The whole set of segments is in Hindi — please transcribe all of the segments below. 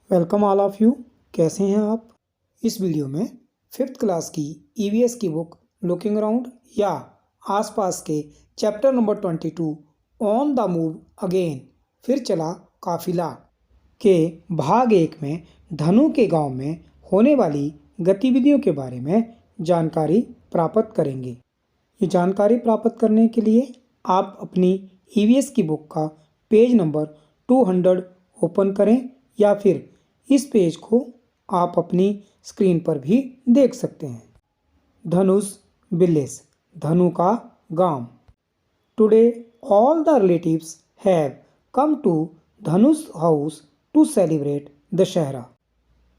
Welcome all of you. कैसे हैं आप? इस वीडियो में 5th क्लास की ईवीएस की बुक लुकिंग अराउंड या आसपास के chapter number 22 on the move again फिर चला काफिला के भाग 1 में धनु के गांव में होने वाली गतिविधियों के बारे में जानकारी प्राप्त करेंगे। ये जानकारी प्राप्त करने के लिए आप अपनी ईवीएस की बुक का पेज नंबर 200 ओपन करें या फिर इस पेज को आप अपनी स्क्रीन पर भी देख सकते हैं। धनुष विलेज, धनु का गांव। Today all the relatives have come to Dhanush house to celebrate Dussehra.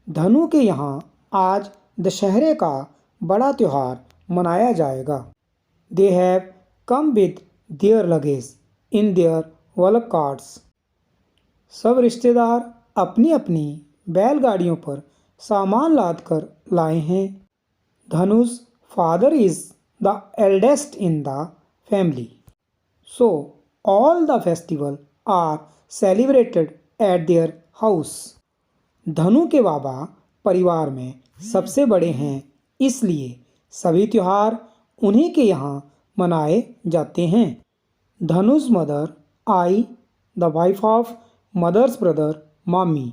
Dhanu के यहाँ आज दशहरे का बड़ा त्यौहार मनाया जाएगा। They have come with their luggage in their work carts. सब रिश्तेदार अपनी अपनी बैलगाड़ियों पर सामान लाद कर लाए हैं। Dhanush father is the eldest in the family, so all the festival are celebrated at their house. Dhanu के बाबा परिवार में सबसे बड़े हैं, इसलिए सभी त्योहार उन्हीं के यहाँ मनाए जाते हैं। धनुष मदर आई, the wife of mother's brother mami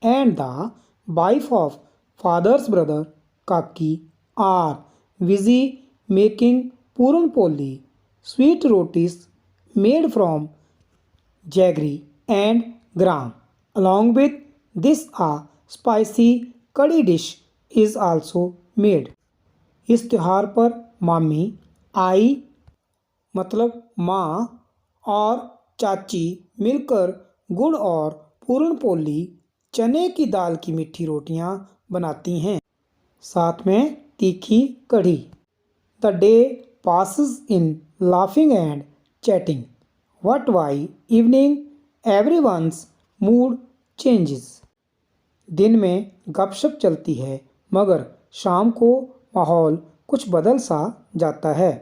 and the wife of father's brother Kaki are busy making puran poli, sweet rotis made from jaggery and gram. Along with this, a spicy curry dish is also made. इस त्योहार पर मामी आई मतलब माँ और चाची मिलकर गुड़ और पूरन पोली चने की दाल की मीठी रोटियां बनाती हैं, साथ में तीखी कढ़ी। The day passes in laughing and chatting, but by evening everyone's mood changes. दिन में गपशप चलती है मगर शाम को माहौल कुछ बदल सा जाता है।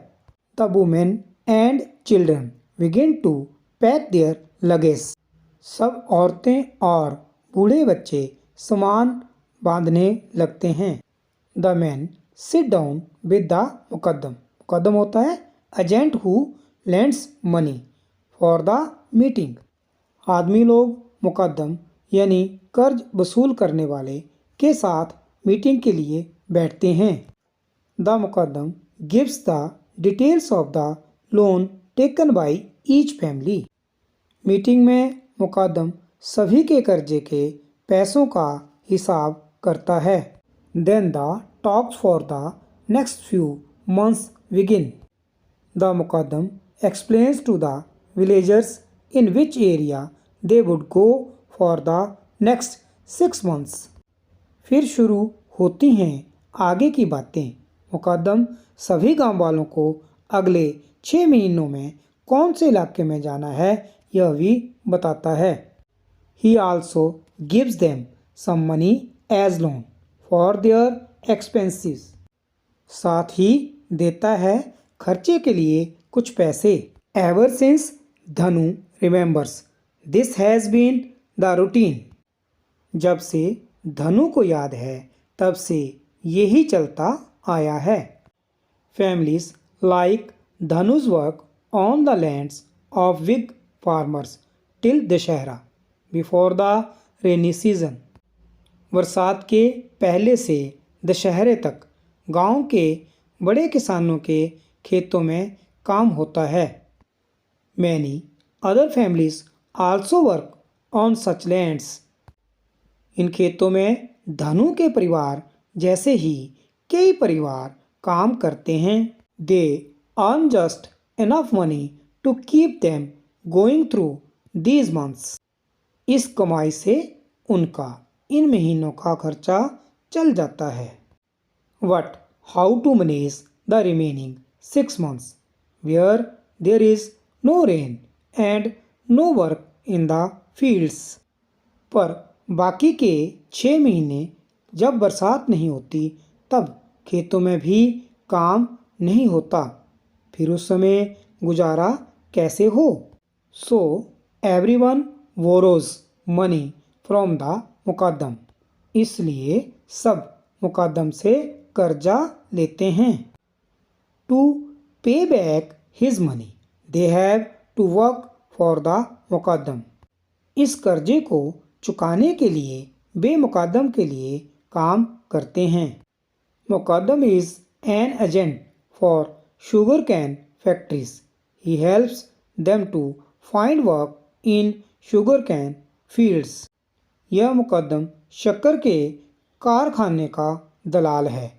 The women and children begin to pack their luggage. सब औरतें और बूढ़े बच्चे सामान बांधने लगते हैं। The man sit down with the Muqaddam. Muqaddam होता है agent who lends money for the meeting. आदमी लोग मुकद्दम यानी कर्ज वसूल करने वाले के साथ मीटिंग के लिए बैठते हैं। The Muqaddam gives the details of the loan taken by each family. Meeting में मुकद्दम सभी के कर्जे के पैसों का हिसाब करता है। Then the talks for the next few months begin. The मुकद्दम explains to the villagers in which area they would go for the next 6 months। फिर शुरू होती हैं आगे की बातें। मुकद्दम सभी गांव वालों को अगले 6 महीनों में कौन से इलाके में जाना है यह भी बताता है। He also gives them some money as loan for their expenses। साथ ही देता है खर्चे के लिए कुछ पैसे। Ever since धनु remembers this has been the routine। जब से धनु को याद है तब से यही चलता आया है। Families like Dhanu's work on the lands of big farmers till Dashehra before the rainy season. बरसात के पहले से दशहरे तक गांव के बड़े किसानों के खेतों में काम होता है। Many other families also work on such lands. इन खेतों में धनु के परिवार जैसे ही कई परिवार काम करते हैं। They earn just enough money to keep them going through these months. इस कमाई से उनका इन महीनों का खर्चा चल जाता है। What how to manage the remaining 6 months where there is no rain and no work in the fields. पर बाकी के 6 महीने जब बरसात नहीं होती तब खेतों में भी काम नहीं होता, फिर उस समय गुजारा कैसे हो। So everyone borrows money from the मुकद्दम, इसलिए सब मुकद्दम से कर्जा लेते हैं। To pay back his money they have to work for the मुकद्दम। इस कर्जे को चुकाने के लिए वे मुकद्दम के लिए काम करते हैं। मुकद्दम is an agent for sugar cane factories. He helps them to find work in sugar cane fields. यह मुकद्दम शक्कर के कारखाने का दलाल है।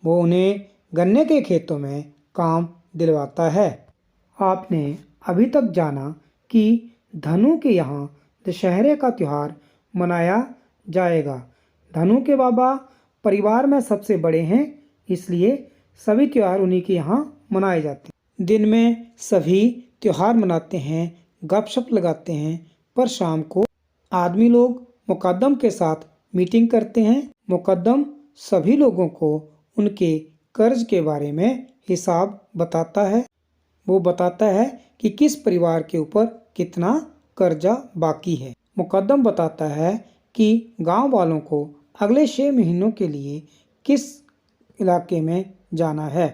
वो उन्हें गन्ने के खेतों में काम दिलवाता है। आपने अभी तक जाना कि धनु के यहाँ दशहरे का त्यौहार मनाया जाएगा। धनु के बाबा परिवार में सबसे बड़े हैं, इसलिए सभी त्यौहार उन्हीं के यहाँ मनाए जाते हैं। दिन में सभी त्यौहार मनाते हैं, गपशप लगाते हैं, पर शाम को आदमी लोग मुकद्दम के साथ मीटिंग करते हैं। मुकद्दम सभी लोगों को उनके कर्ज के बारे में हिसाब बताता है। वो बताता है कि किस परिवार के ऊपर कितना कर्जा बाकी है। मुकद्दम बताता है कि गांव वालों को अगले 6 महीनों के लिए किस इलाके में जाना है।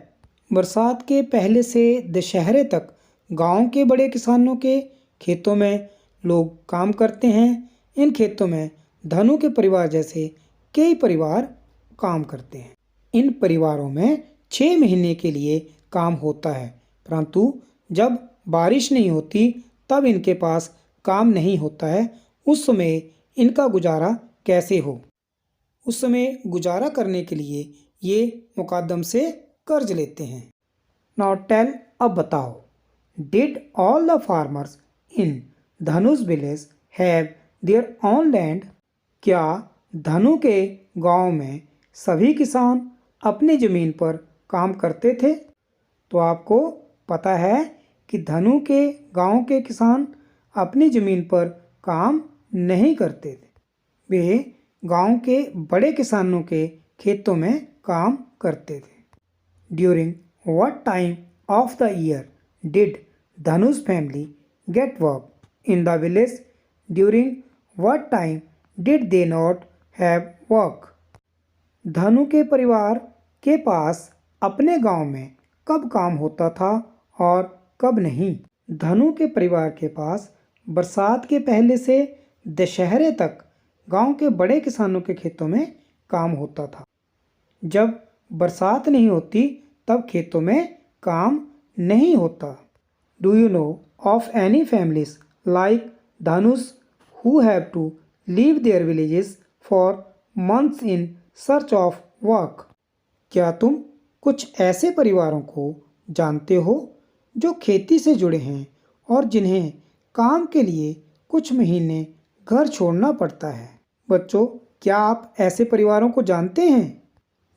बरसात के पहले से दशहरे तक गांव के बड़े किसानों के खेतों में लोग काम करते हैं। इन खेतों में धनु के परिवार जैसे कई परिवार काम करते हैं। इन परिवारों में 6 महीने के लिए काम होता है, परंतु जब बारिश नहीं होती तब इनके पास काम नहीं होता है। उस समय इनका गुजारा कैसे हो? उस समय गुजारा करने के लिए ये मुकद्दम से कर्ज लेते हैं। नाउ टेल, अब बताओ, did all the farmers in Dhanush village have their own land? क्या धनु के गांव में सभी किसान अपनी ज़मीन पर काम करते थे? तो आपको पता है कि धनु के गांव के किसान अपनी ज़मीन पर काम नहीं करते थे। वे गांव के बड़े किसानों के खेतों में काम करते थे। During what time of the year did Dhanush family get work in the village? During what time did they not have work? धनु के परिवार के पास अपने गांव में कब काम होता था और कब नहीं? धनु के परिवार के पास बरसात के पहले से दशहरे तक गांव के बड़े किसानों के खेतों में काम होता था। जब बरसात नहीं होती तब खेतों में काम नहीं होता। Do you know of any families like Dhanush who have to leave their villages for months in search of work? क्या तुम कुछ ऐसे परिवारों को जानते हो जो खेती से जुड़े हैं और जिन्हें काम के लिए कुछ महीने घर छोड़ना पड़ता है? बच्चों, क्या आप ऐसे परिवारों को जानते हैं?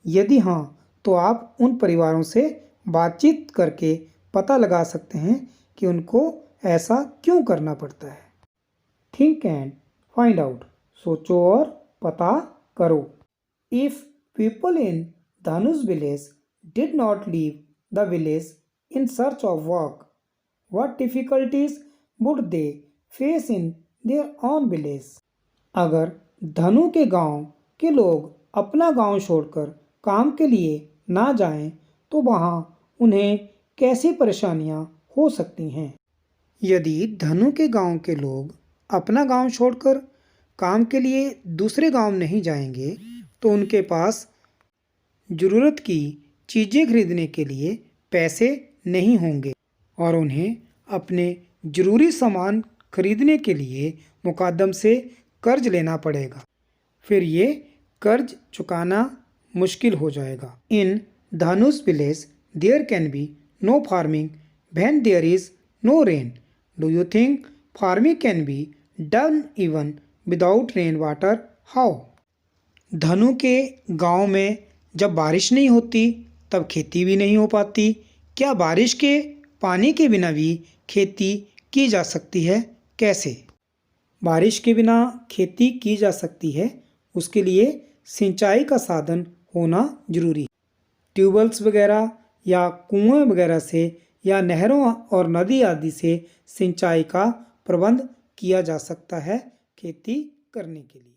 यदि हाँ, तो आप उन परिवारों से बातचीत करके पता लगा सकते हैं कि उनको ऐसा क्यों करना पड़ता है। थिंक एंड फाइंड आउट, सोचो और पता करो। If people in Dhanush village did not leave the village in search of work, what difficulties would they face in their own village? अगर धनु के गांव के लोग अपना गांव छोड़कर काम के लिए ना जाएं, तो वहां उन्हें कैसी परेशानियां हो सकती हैं? यदि धनु के गांव के लोग अपना गांव छोड़कर काम के लिए दूसरे गांव नहीं जाएंगे, तो उनके पास ज़रूरत की चीज़ें खरीदने के लिए पैसे नहीं होंगे और उन्हें अपने ज़रूरी सामान खरीदने के लिए मुकद्दम से कर्ज लेना पड़ेगा। फिर ये कर्ज चुकाना मुश्किल हो जाएगा। In Dhanush village there can be no farming when there is no rain. Do you think farming can be done even without rain water? How? Dhanu के गांव में जब बारिश नहीं होती तब खेती भी नहीं हो पाती। क्या बारिश के पानी के बिना भी खेती की जा सकती है? कैसे? बारिश के बिना खेती की जा सकती है, उसके लिए सिंचाई का साधन होना जरूरी है। ट्यूबवेल्स वगैरह या कुएं वगैरह से या नहरों और नदी आदि से सिंचाई का प्रबंध किया जा सकता है खेती करने के लिए।